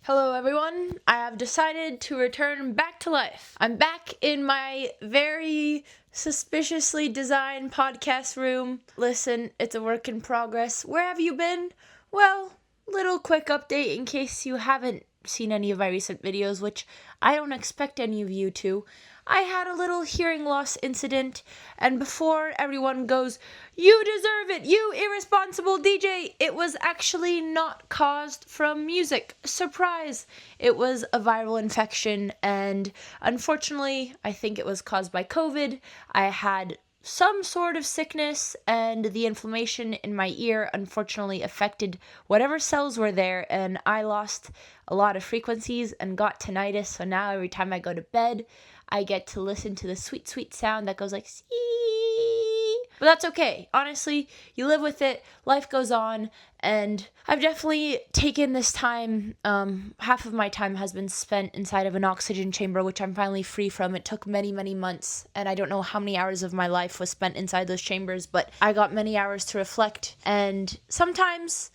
Hello everyone, I have decided to return back to life. I'm back in my very suspiciously designed podcast room. Listen, it's a work in progress. Where have you been? Well, little quick update in case you haven't seen any of my recent videos, which I don't expect any of you to. I had a little hearing loss incident, and before everyone goes, "You deserve it, you irresponsible DJ," it was actually not caused from music. Surprise! It was a viral infection, and unfortunately, I think it was caused by COVID. I had some sort of sickness, and the inflammation in my ear unfortunately affected whatever cells were there, and I lost a lot of frequencies and got tinnitus. So now every time I go to bed, I get to listen to the sweet, sweet sound that goes like, "See." But that's okay. Honestly, you live with it, life goes on, and I've definitely taken this time. Half of my time has been spent inside of an oxygen chamber, which I'm finally free from. It took many, many months, and I don't know how many hours of my life was spent inside those chambers, but I got many hours to reflect. And sometimes,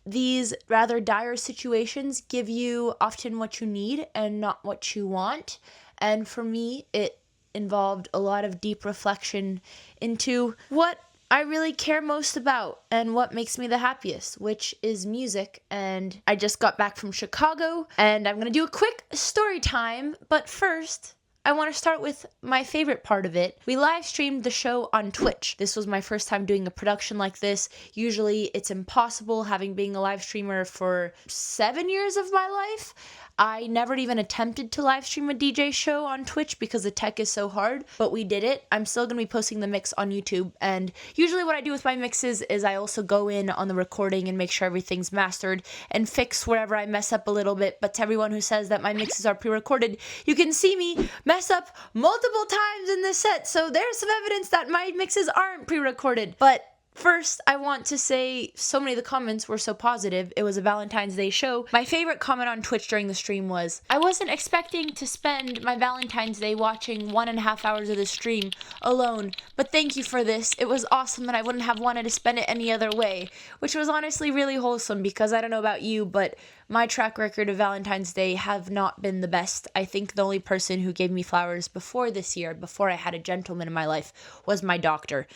these rather dire situations give you often what you need and not what you want. And for me, it involved a lot of deep reflection into what I really care most about and what makes me the happiest, which is music. And I just got back from Chicago, and I'm going to do a quick story time. But first, I want to start with my favorite part of it. We live streamed the show on Twitch. This was my first time doing a production like this. Usually it's impossible, having been a live streamer for 7 years of my life. I never even attempted to live stream a DJ show on Twitch because the tech is so hard, but we did it. I'm still going to be posting the mix on YouTube, and usually what I do with my mixes is I also go in on the recording and make sure everything's mastered and fix wherever I mess up a little bit. But to everyone who says that my mixes are pre-recorded, you can see me mess up multiple times in this set, so there's some evidence that my mixes aren't pre-recorded. But first, I want to say so many of the comments were so positive. It was a Valentine's Day show. My favorite comment on Twitch during the stream was, "I wasn't expecting to spend my Valentine's Day watching 1.5 hours of the stream alone, but thank you for this. It was awesome, and I wouldn't have wanted to spend it any other way," which was honestly really wholesome, because I don't know about you, but my track record of Valentine's Day have not been the best. I think the only person who gave me flowers before this year, before I had a gentleman in my life, was my doctor.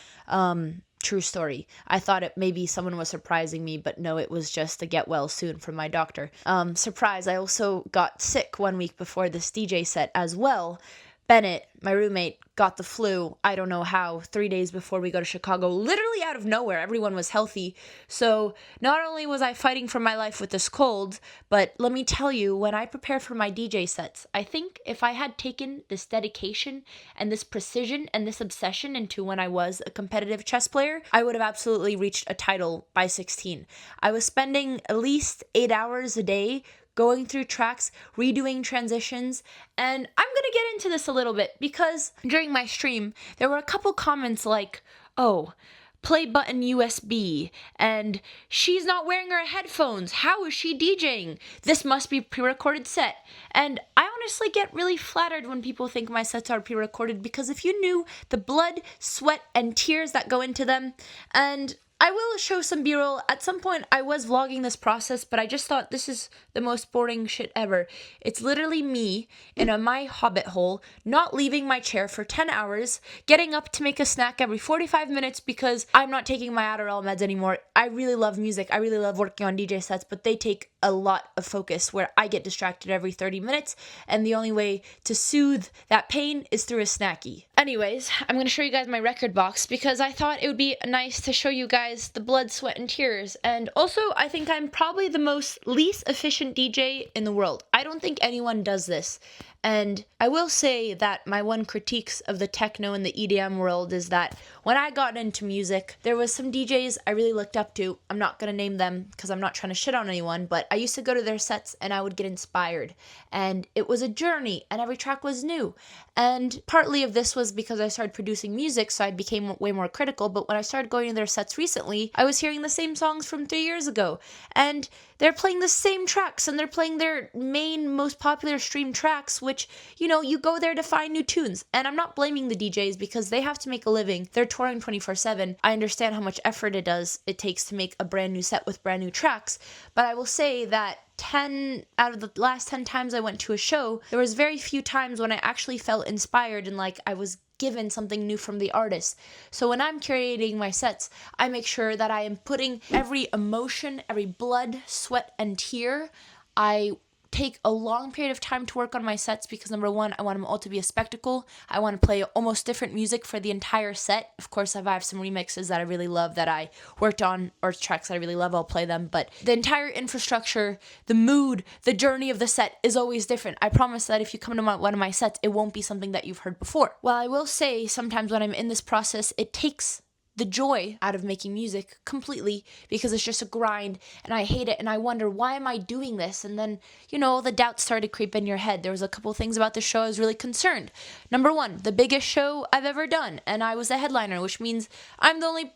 True story. I thought it maybe someone was surprising me, but no, it was just a get well soon from my doctor. Surprise, I also got sick 1 week before this DJ set as well. Bennett, my roommate, got the flu, I don't know how, 3 days before we go to Chicago, literally out of nowhere. Everyone was healthy. So not only was I fighting for my life with this cold, but let me tell you, when I prepare for my DJ sets, I think if I had taken this dedication and this precision and this obsession into when I was a competitive chess player, I would have absolutely reached a title by 16. I was spending at least 8 hours a day going through tracks, redoing transitions, and I'm gonna get into this a little bit because during my stream, there were a couple comments like, "Oh, play button USB," and "She's not wearing her headphones. How is she DJing? This must be pre-recorded set." And I honestly get really flattered when people think my sets are pre-recorded, because if you knew the blood, sweat, and tears that go into them, and I will show some B-roll. At some point, I was vlogging this process, but I just thought this is the most boring shit ever. It's literally me in my hobbit hole, not leaving my chair for 10 hours, getting up to make a snack every 45 minutes because I'm not taking my Adderall meds anymore. I really love music. I really love working on DJ sets, but they take a lot of focus where I get distracted every 30 minutes, and the only way to soothe that pain is through a snacky. Anyways, I'm going to show you guys my record box because I thought it would be nice to show you guys the blood, sweat, and tears. And also, I think I'm probably the least efficient DJ in the world. I don't think anyone does this. And I will say that my one critiques of the techno and the EDM world is that when I got into music, there was some DJs I really looked up to. I'm not going to name them because I'm not trying to shit on anyone, but I used to go to their sets and I would get inspired. And it was a journey, and every track was new. And partly of this was because I started producing music, so I became way more critical. But when I started going to their sets recently, I was hearing the same songs from 3 years ago. And they're playing the same tracks, and they're playing their main, most popular stream tracks, which, you go there to find new tunes. And I'm not blaming the DJs because they have to make a living. They're touring 24/7. I understand how much effort it takes to make a brand new set with brand new tracks. But I will say that out of the last 10 times I went to a show, there was very few times when I actually felt inspired and like I was given something new from the artist. So when I'm curating my sets, I make sure that I am putting every emotion, every blood, sweat, and tear. I take a long period of time to work on my sets because number one, I want them all to be a spectacle. I want to play almost different music for the entire set. Of course, if I have some remixes that I really love that I worked on, or tracks that I really love, I'll play them. But the entire infrastructure, the mood, the journey of the set is always different. I promise that if you come to one of my sets, it won't be something that you've heard before. While I will say sometimes when I'm in this process, it takes the joy out of making music completely because it's just a grind and I hate it and I wonder, why am I doing this? And then, the doubts started to creep in your head. There was a couple things about the show I was really concerned. Number one, the biggest show I've ever done, and I was a headliner, which means I'm the only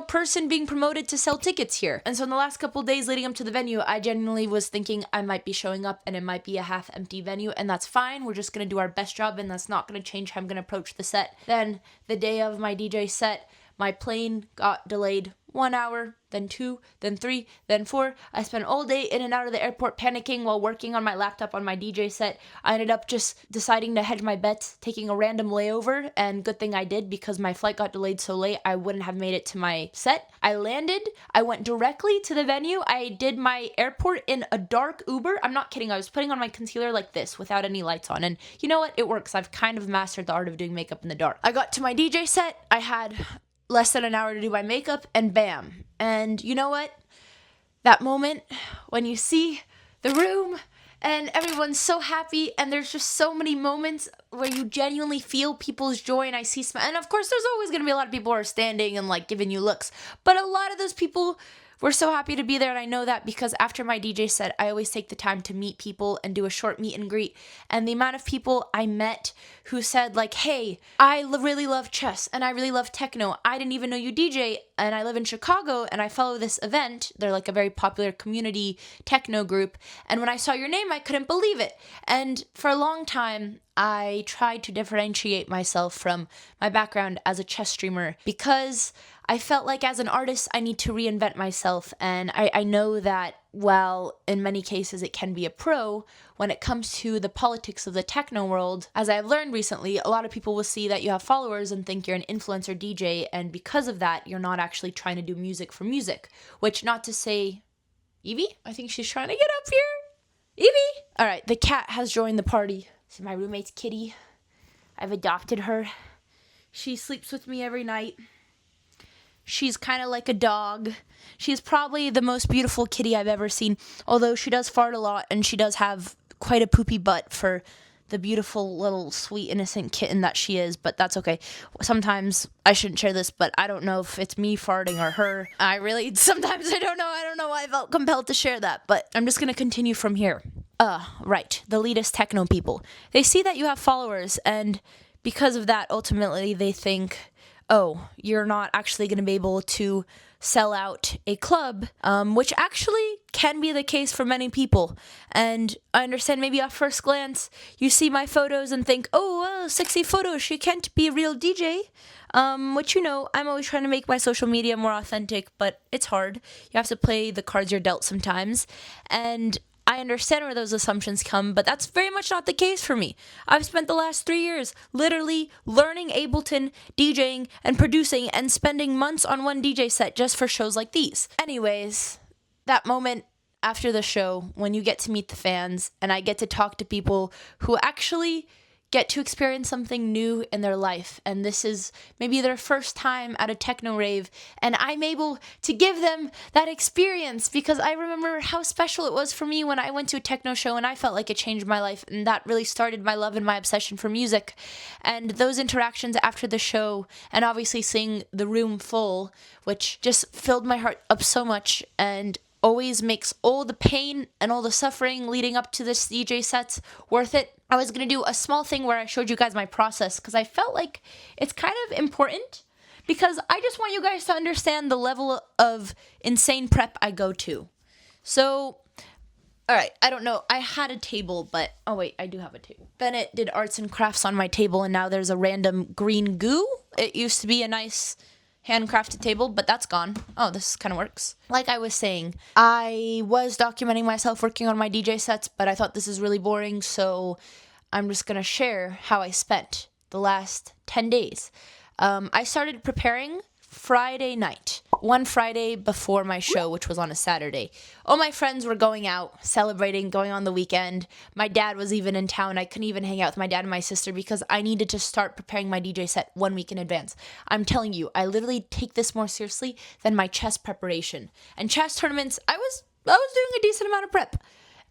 person being promoted to sell tickets here. And so in the last couple days leading up to the venue, I genuinely was thinking I might be showing up and it might be a half-empty venue, and that's fine. We're just going to do our best job, and that's not going to change how I'm going to approach the set. Then the day of my DJ set, my plane got delayed 1 hour, then 2, then 3, then 4. I spent all day in and out of the airport panicking while working on my laptop on my DJ set. I ended up just deciding to hedge my bets, taking a random layover, and good thing I did because my flight got delayed so late I wouldn't have made it to my set. I landed, I went directly to the venue. I did my airport in a dark Uber. I'm not kidding, I was putting on my concealer like this without any lights on, and you know what? It works. I've kind of mastered the art of doing makeup in the dark. I got to my DJ set, I had less than an hour to do my makeup, and bam. And you know what? That moment when you see the room and everyone's so happy, and there's just so many moments where you genuinely feel people's joy, and I see and of course there's always going to be a lot of people who are standing and like giving you looks, but a lot of those people were so happy to be there, and I know that because after my DJ set, I always take the time to meet people and do a short meet and greet, and the amount of people I met who said like, hey, I really love chess, and I really love techno, I didn't even know you DJ, and I live in Chicago, and I follow this event, they're like a very popular community techno group, and when I saw your name, I couldn't believe it. And for a long time, I tried to differentiate myself from my background as a chess streamer because I felt like as an artist, I need to reinvent myself. And I know that while in many cases it can be a pro, when it comes to the politics of the techno world, as I've learned recently, a lot of people will see that you have followers and think you're an influencer DJ. And because of that, you're not actually trying to do music for music, which not to say, Evie, I think she's trying to get up here. Evie. All right. The cat has joined the party. This is my roommate's kitty. I've adopted her. She sleeps with me every night. She's kind of like a dog. She's probably the most beautiful kitty I've ever seen, although she does fart a lot and she does have quite a poopy butt for the beautiful little sweet innocent kitten that she is, but that's okay. Sometimes I shouldn't share this, but I don't know if it's me farting or her. Sometimes I don't know why I felt compelled to share that, but I'm just going to continue from here. Right, the elitist techno people. They see that you have followers, and because of that, ultimately they think, oh, you're not actually going to be able to sell out a club, which actually can be the case for many people. And I understand maybe at first glance, you see my photos and think, oh, sexy photos, she can't be a real DJ. Which, I'm always trying to make my social media more authentic, but it's hard. You have to play the cards you're dealt sometimes. And I understand where those assumptions come, but that's very much not the case for me. I've spent the last 3 years literally learning Ableton, DJing, and producing, and spending months on one DJ set just for shows like these. Anyways, that moment after the show, when you get to meet the fans, and I get to talk to people who actually get to experience something new in their life, and this is maybe their first time at a techno rave, and I'm able to give them that experience because I remember how special it was for me when I went to a techno show and I felt like it changed my life, and that really started my love and my obsession for music. And those interactions after the show, and obviously seeing the room full, which just filled my heart up so much, and always makes all the pain and all the suffering leading up to this DJ sets worth it. I was going to do a small thing where I showed you guys my process because I felt like it's kind of important because I just want you guys to understand the level of insane prep I go to. So, all right, I don't know. I had a table, but oh wait, I do have a table. Bennett did arts and crafts on my table, and now there's a random green goo. It used to be a nice handcrafted table, but that's gone. Oh, this kind of works. Like I was saying, I was documenting myself working on my DJ sets, but I thought this is really boring, so I'm just going to share how I spent the last 10 days. I started preparing Friday night, one Friday before my show, which was on a Saturday. All my friends were going out, celebrating, going on the weekend. My dad was even in town. I couldn't even hang out with my dad and my sister because I needed to start preparing my DJ set 1 week in advance. I'm telling you, I literally take this more seriously than my chess preparation. And chess tournaments, I was doing a decent amount of prep.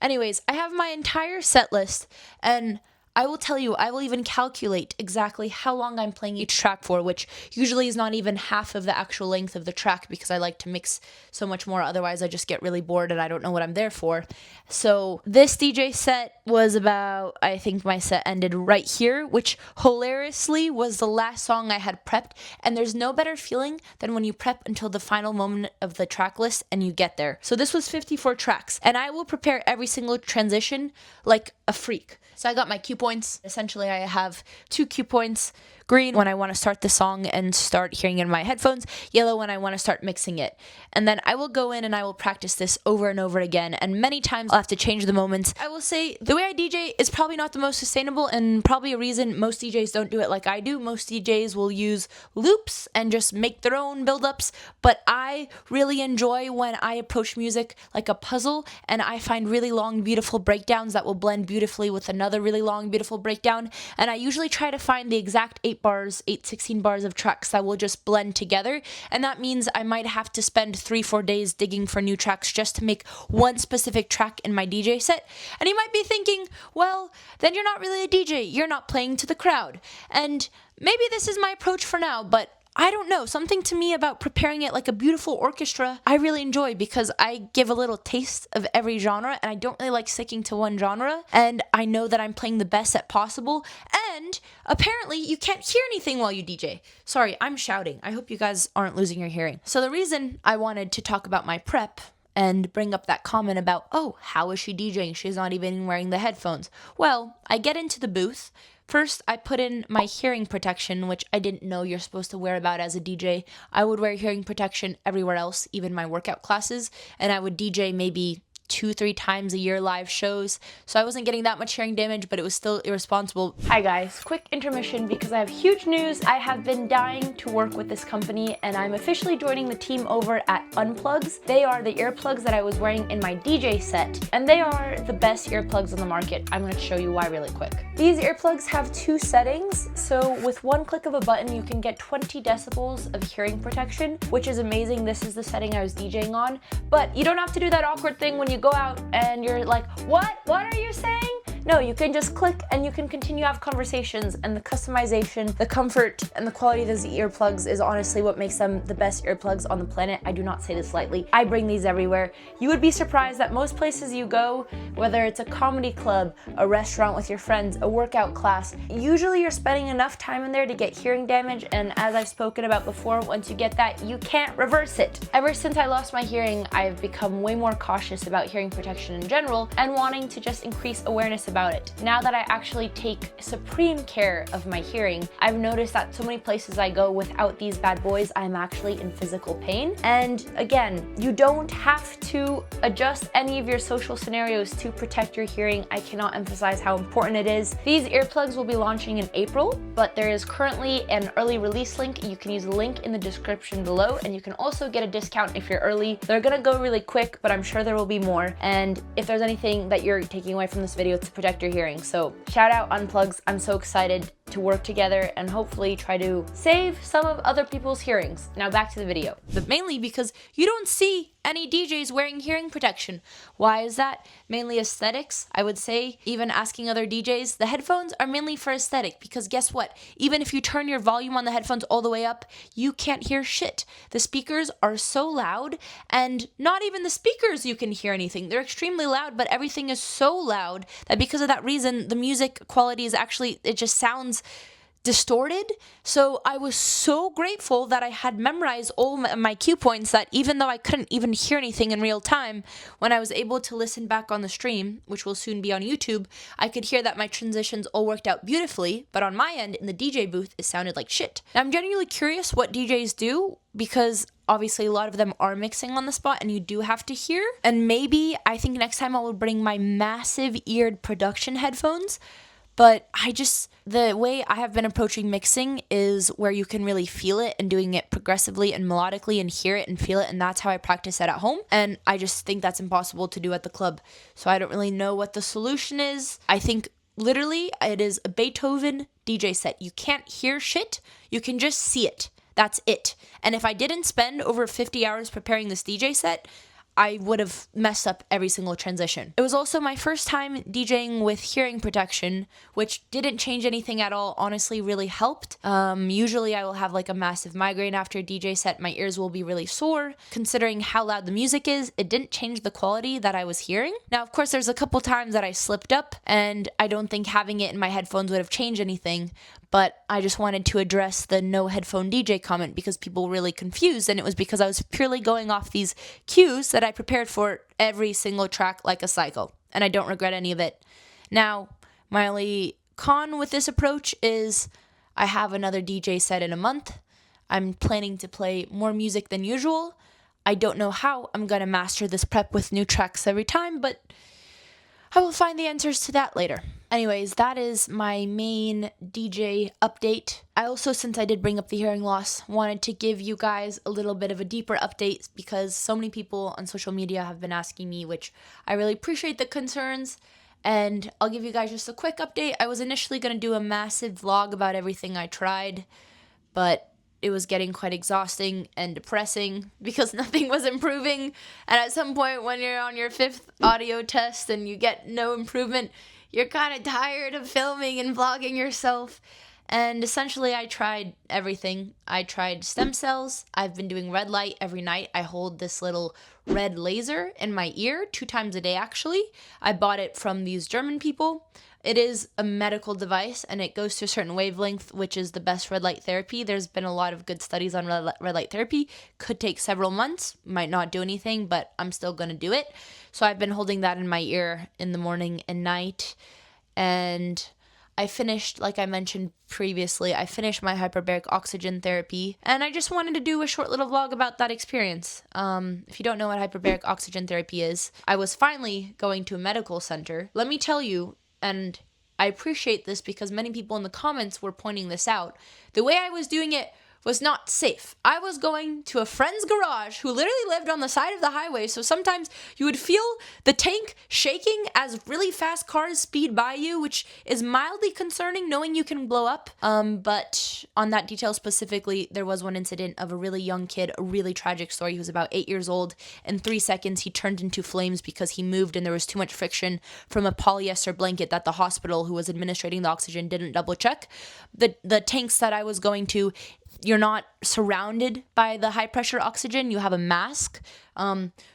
Anyways, I have my entire set list, and I will tell you, I will even calculate exactly how long I'm playing each track for, which usually is not even half of the actual length of the track because I like to mix so much more. Otherwise, I just get really bored and I don't know what I'm there for. So this DJ set was about, I think my set ended right here, which hilariously was the last song I had prepped. And there's no better feeling than when you prep until the final moment of the track list and you get there. So this was 54 tracks, and I will prepare every single transition like a freak. So I got my cue points. Essentially, I have 2 cue points. Green when I want to start the song and start hearing it in my headphones. Yellow when I want to start mixing it. And then I will go in and I will practice this over and over again. And many times I'll have to change the moments. I will say the way I DJ is probably not the most sustainable, and probably a reason most DJs don't do it like I do. Most DJs will use loops and just make their own build-ups. But I really enjoy when I approach music like a puzzle, and I find really long, beautiful breakdowns that will blend beautifully with another really long, beautiful breakdown. And I usually try to find the exact 16 bars of tracks that will just blend together, and that means I might have to spend 3-4 days digging for new tracks just to make one specific track in my DJ set. And you might be thinking, well, then you're not really a DJ, you're not playing to the crowd. And maybe this is my approach for now, but I don't know, something to me about preparing it like a beautiful orchestra I really enjoy, because I give a little taste of every genre and I don't really like sticking to one genre, and I know that I'm playing the best set possible, and apparently you can't hear anything while you DJ. Sorry, I'm shouting. I hope you guys aren't losing your hearing. So the reason I wanted to talk about my prep and bring up that comment about, oh, how is she DJing? She's not even wearing the headphones. Well, I get into the booth. First, I put in my hearing protection, which I didn't know you're supposed to wear about as a DJ. I would wear hearing protection everywhere else, even my workout classes, and I would DJ maybe 2-3 times a year live shows, so I wasn't getting that much hearing damage, but it was still irresponsible. Hi guys, quick intermission because I have huge news. I have been dying to work with this company, and I'm officially joining the team over at Unplugs. They are the earplugs that I was wearing in my DJ set, and they are the best earplugs on the market. I'm going to show you why really quick. These earplugs have 2 settings, so with one click of a button you can get 20 decibels of hearing protection, which is amazing. This is the setting I was DJing on, but you don't have to do that awkward thing when you go out and you're like, what are you saying? No, you can just click and you can continue to have conversations, and the customization, the comfort, and the quality of these earplugs is honestly what makes them the best earplugs on the planet. I do not say this lightly. I bring these everywhere. You would be surprised that most places you go, whether it's a comedy club, a restaurant with your friends, a workout class, usually you're spending enough time in there to get hearing damage, and as I've spoken about before, once you get that, you can't reverse it. Ever since I lost my hearing, I've become way more cautious about hearing protection in general and wanting to just increase awareness about it. Now that I actually take supreme care of my hearing, I've noticed that so many places I go without these bad boys, I'm actually in physical pain. And again, you don't have to adjust any of your social scenarios to protect your hearing. I cannot emphasize how important it is. These earplugs will be launching in April, but there is currently an early release link. You can use the link in the description below, and you can also get a discount if you're early. They're gonna go really quick, but I'm sure there will be more. And if there's anything that you're taking away from this video, to protect your hearing. So shout out Unplugs. I'm so excited to work together and hopefully try to save some of other people's hearings. Now back to the video. But mainly because you don't see any DJs wearing hearing protection. Why is that? Mainly aesthetics, I would say. Even asking other DJs, the headphones are mainly for aesthetic, because guess what? Even if you turn your volume on the headphones all the way up, you can't hear shit. The speakers are so loud, and not even the speakers you can hear anything. They're extremely loud, but everything is so loud that because of that reason, the music quality is actually, it just sounds distorted. So I was so grateful that I had memorized all my cue points that even though I couldn't even hear anything in real time, when I was able to listen back on the stream, which will soon be on YouTube, I could hear that my transitions all worked out beautifully, but on my end in the DJ booth, it sounded like shit. Now, I'm genuinely curious what DJs do, because obviously a lot of them are mixing on the spot and you do have to hear. And maybe I think next time I will bring my massive eared production headphones. But the way I have been approaching mixing is where you can really feel it and doing it progressively and melodically and hear it and feel it. And that's how I practice it at home. And I just think that's impossible to do at the club. So I don't really know what the solution is. I think literally it is a Beethoven DJ set. You can't hear shit. You can just see it. That's it. And if I didn't spend over 50 hours preparing this DJ set, I would have messed up every single transition. It was also my first time DJing with hearing protection, which didn't change anything at all, honestly really helped. Usually I will have like a massive migraine after a DJ set. My ears will be really sore. Considering how loud the music is, it didn't change the quality that I was hearing. Now, of course, there's a couple times that I slipped up, and I don't think having it in my headphones would have changed anything. But I just wanted to address the no headphone DJ comment because people were really confused, and it was because I was purely going off these cues that I prepared for every single track like a cycle, and I don't regret any of it. Now, my only con with this approach is I have another DJ set in a month. I'm planning to play more music than usual. I don't know how I'm going to master this prep with new tracks every time, but I will find the answers to that later. Anyways, that is my main DJ update. I also, since I did bring up the hearing loss, wanted to give you guys a little bit of a deeper update because so many people on social media have been asking me, which I really appreciate the concerns. And I'll give you guys just a quick update. I was initially going to do a massive vlog about everything I tried, but it was getting quite exhausting and depressing because nothing was improving. And at some point when you're on your 5th audio test and you get no improvement, you're kind of tired of filming and vlogging yourself. And essentially I tried everything. I tried stem cells. I've been doing red light every night. I hold this little red laser in my ear 2 times a day actually. I bought it from these German people. It is a medical device, and it goes to a certain wavelength, which is the best red light therapy. There's been a lot of good studies on red light therapy. Could take several months, might not do anything, but I'm still going to do it. So I've been holding that in my ear in the morning and night. And I finished, like I mentioned previously, I finished my hyperbaric oxygen therapy, and I just wanted to do a short little vlog about that experience. If you don't know what hyperbaric oxygen therapy is, I was finally going to a medical center. Let me tell you, and I appreciate this because many people in the comments were pointing this out, the way I was doing it was not safe. I was going to a friend's garage who literally lived on the side of the highway, so sometimes you would feel the tank shaking as really fast cars speed by you, which is mildly concerning knowing you can blow up. But on that detail specifically, there was one incident of a really young kid, a really tragic story. He was about 8 years old. In 3 seconds, he turned into flames because he moved and there was too much friction from a polyester blanket that the hospital who was administrating the oxygen didn't double check. The tanks that I was going to, you're not surrounded by the high pressure oxygen. You have a mask.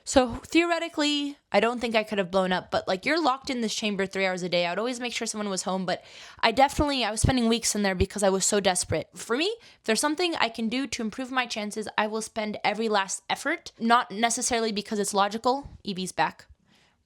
So theoretically, I don't think I could have blown up, but like you're locked in this chamber 3 hours a day. I would always make sure someone was home, but I was spending weeks in there because I was so desperate. For me, if there's something I can do to improve my chances, I will spend every last effort, not necessarily because it's logical. Evie's back.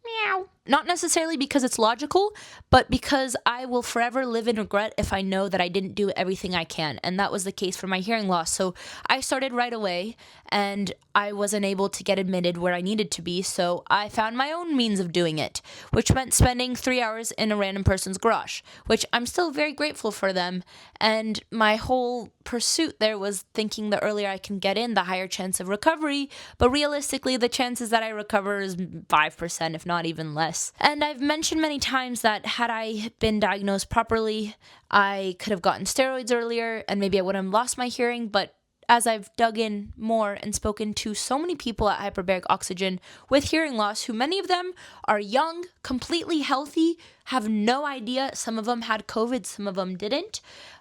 Meow. Not necessarily because it's logical, but because I will forever live in regret if I know that I didn't do everything I can. And that was the case for my hearing loss. So I started right away, and I wasn't able to get admitted where I needed to be. So I found my own means of doing it, which meant spending 3 hours in a random person's garage, which I'm still very grateful for them. And my whole pursuit there was thinking the earlier I can get in, the higher chance of recovery. But realistically, the chances that I recover is 5%, if not even less. And I've mentioned many times that had I been diagnosed properly, I could have gotten steroids earlier and maybe I wouldn't have lost my hearing. But as I've dug in more and spoken to so many people at Hyperbaric Oxygen with hearing loss, who many of them are young, completely healthy, have no idea. Some of them had COVID, some of them didn't.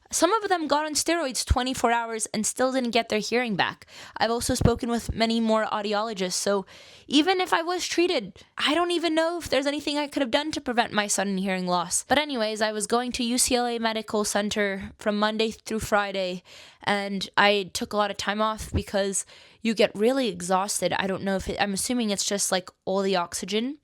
Some of them got on steroids 24 hours and still didn't get their hearing back. I've also spoken with many more audiologists, so even if I was treated, I don't even know if there's anything I could have done to prevent my sudden hearing loss. But anyways, I was going to UCLA Medical Center from Monday through Friday, and I took a lot of time off because you get really exhausted. I don't know if I'm assuming it's just like all the oxygen,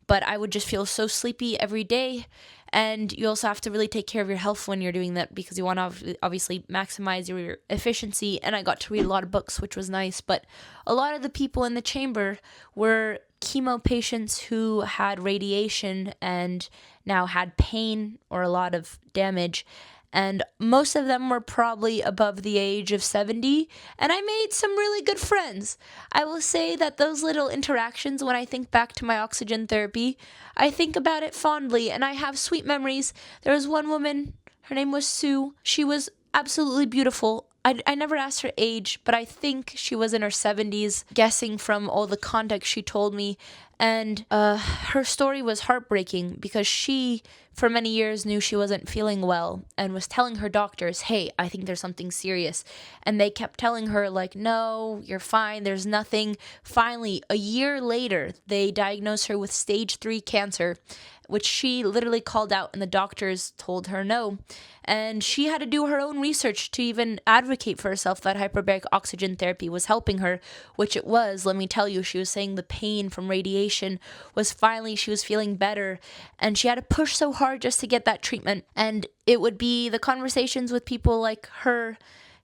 but I would just feel so sleepy every day. And you also have to really take care of your health when you're doing that because you want to obviously maximize your efficiency. And I got to read a lot of books, which was nice. But a lot of the people in the chamber were chemo patients who had radiation and now had pain or a lot of damage. And most of them were probably above the age of 70, and I made some really good friends. I will say that those little interactions, when I think back to my oxygen therapy, I think about it fondly, and I have sweet memories. There was one woman, her name was Sue. She was absolutely beautiful. I never asked her age, but I think she was in her 70s, guessing from all the context she told me. And her story was heartbreaking because she, for many years, knew she wasn't feeling well and was telling her doctors, hey, I think there's something serious. And they kept telling her, like, no, you're fine, there's nothing. Finally, a year later, they diagnosed her with stage 3 cancer, which she literally called out and the doctors told her no. And she had to do her own research to even advocate for herself that hyperbaric oxygen therapy was helping her, which it was. Let me tell you, she was saying the pain from radiation was finally, she was feeling better. And she had to push so hard just to get that treatment. And it would be the conversations with people like her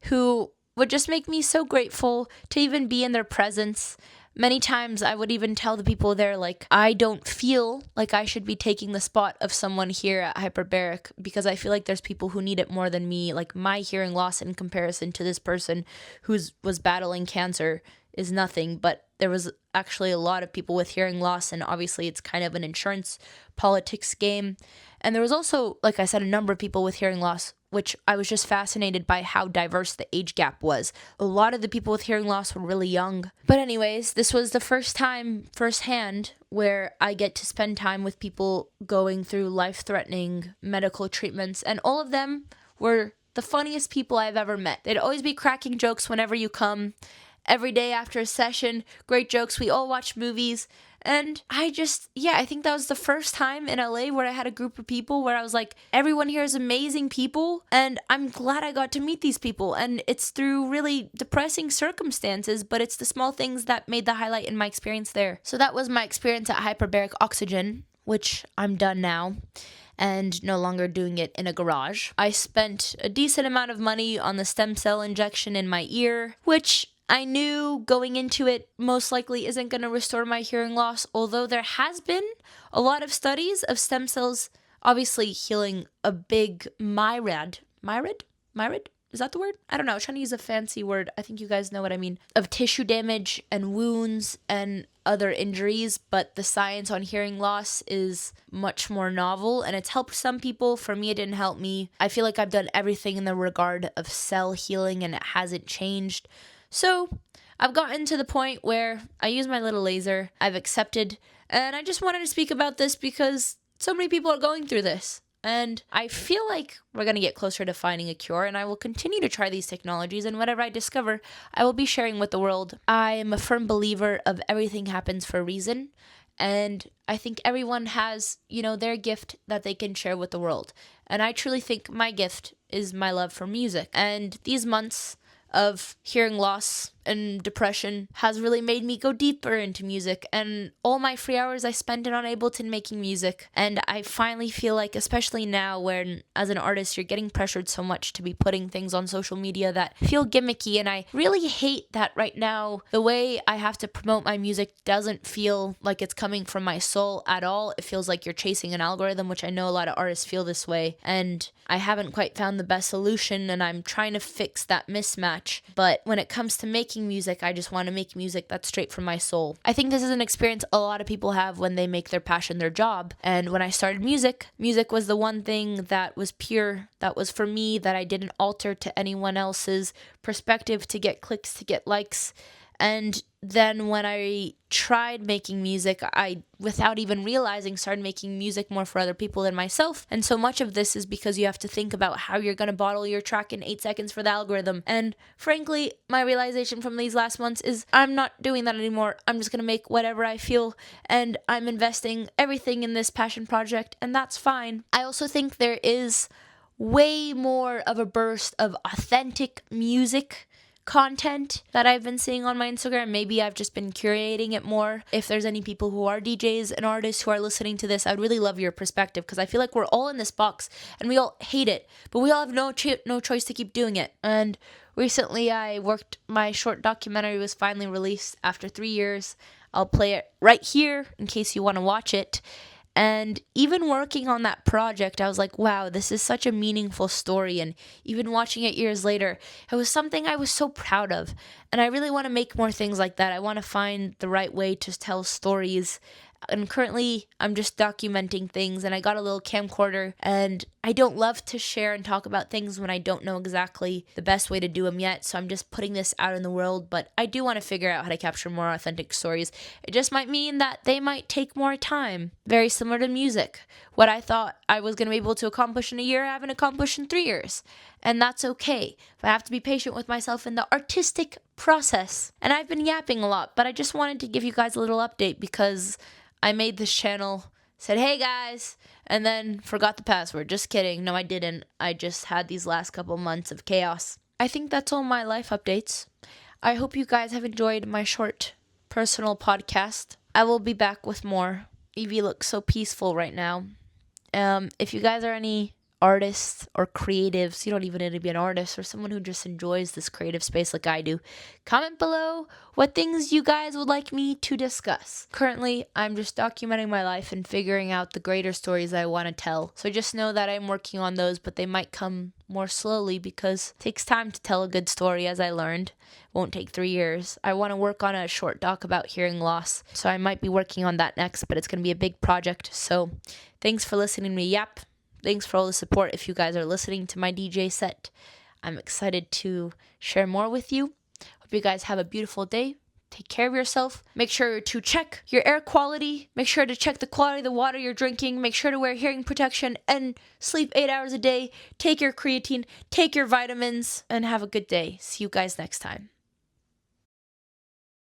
who would just make me so grateful to even be in their presence. Many times I would even tell the people there, like, I don't feel like I should be taking the spot of someone here at Hyperbaric because I feel like there's people who need it more than me. Like, my hearing loss in comparison to this person who was battling cancer is nothing, but there was actually a lot of people with hearing loss, and obviously it's kind of an insurance politics game. And there was also, like I said, a number of people with hearing loss, which I was just fascinated by how diverse the age gap was. A lot of the people with hearing loss were really young. But anyways, this was the first time, firsthand, where I get to spend time with people going through life-threatening medical treatments, and all of them were the funniest people I've ever met. They'd always be cracking jokes whenever you come. Every day after a session, great jokes. We all watch movies. And I think that was the first time in LA where I had a group of people where I was like, everyone here is amazing people, and I'm glad I got to meet these people. And it's through really depressing circumstances, but it's the small things that made the highlight in my experience there. So that was my experience at Hyperbaric Oxygen, which I'm done now and no longer doing it in a garage. I spent a decent amount of money on the stem cell injection in my ear, which I knew going into it most likely isn't going to restore my hearing loss, although there has been a lot of studies of stem cells obviously healing a big myriad. Myriad? Is that the word? I don't know. I was trying to use a fancy word. I think you guys know what I mean. Of tissue damage and wounds and other injuries, but the science on hearing loss is much more novel, and it's helped some people. For me, it didn't help me. I feel like I've done everything in the regard of cell healing, and it hasn't changed. So I've gotten to the point where I use my little laser. I've accepted, and I just wanted to speak about this because so many people are going through this. And I feel like we're going to get closer to finding a cure, and I will continue to try these technologies, and whatever I discover, I will be sharing with the world. I am a firm believer of everything happens for a reason, and I think everyone has, their gift that they can share with the world. And I truly think my gift is my love for music. And these months of hearing loss and depression has really made me go deeper into music, and all my free hours I spent in on Ableton making music. And I finally feel like, especially now when as an artist you're getting pressured so much to be putting things on social media that feel gimmicky, and I really hate that right now the way I have to promote my music doesn't feel like it's coming from my soul at all. It feels like you're chasing an algorithm, which I know a lot of artists feel this way, and I haven't quite found the best solution, and I'm trying to fix that mismatch. But when it comes to making music, I just want to make music that's straight from my soul. I think this is an experience a lot of people have when they make their passion their job. And when I started music was the one thing that was pure, that was for me, that I didn't alter to anyone else's perspective to get clicks, to get likes. And then when I tried making music, I, without even realizing, started making music more for other people than myself. And so much of this is because you have to think about how you're going to bottle your track in 8 seconds for the algorithm. And frankly, my realization from these last months is I'm not doing that anymore. I'm just going to make whatever I feel, and I'm investing everything in this passion project, and that's fine. I also think there is way more of a burst of authentic music content that I've been seeing on my Instagram. Maybe I've just been curating it more. If there's any people who are DJs and artists who are listening to this, I'd really love your perspective, because I feel like we're all in this box and we all hate it, but we all have no choice to keep doing it. And recently my short documentary was finally released after 3 years. I'll play it right here in case you want to watch it. And even working on that project, I was like, wow, this is such a meaningful story. And even watching it years later, it was something I was so proud of. And I really want to make more things like that. I want to find the right way to tell stories. And currently, I'm just documenting things, and I got a little camcorder, and I don't love to share and talk about things when I don't know exactly the best way to do them yet, so I'm just putting this out in the world, but I do want to figure out how to capture more authentic stories. It just might mean that they might take more time. Very similar to music. What I thought I was going to be able to accomplish in a year, I haven't accomplished in 3 years, and that's okay. But I have to be patient with myself in the artistic process. And I've been yapping a lot, but I just wanted to give you guys a little update, because I made this channel, said, hey guys, and then forgot the password. Just kidding. No, I didn't. I just had these last couple months of chaos. I think that's all my life updates. I hope you guys have enjoyed my short personal podcast. I will be back with more. Evie looks so peaceful right now. If you guys are any artists or creatives, you don't even need to be an artist, or someone who just enjoys this creative space like I do, comment below what things you guys would like me to discuss. Currently, I'm just documenting my life and figuring out the greater stories I want to tell. So just know that I'm working on those, but they might come more slowly because it takes time to tell a good story, as I learned. It won't take 3 years. I want to work on a short doc about hearing loss, so I might be working on that next, but it's going to be a big project. So thanks for listening to me yap. Thanks for all the support. If you guys are listening to my DJ set, I'm excited to share more with you. Hope you guys have a beautiful day. Take care of yourself. Make sure to check your air quality. Make sure to check the quality of the water you're drinking. Make sure to wear hearing protection and sleep 8 hours a day. Take your creatine, take your vitamins, and have a good day. See you guys next time.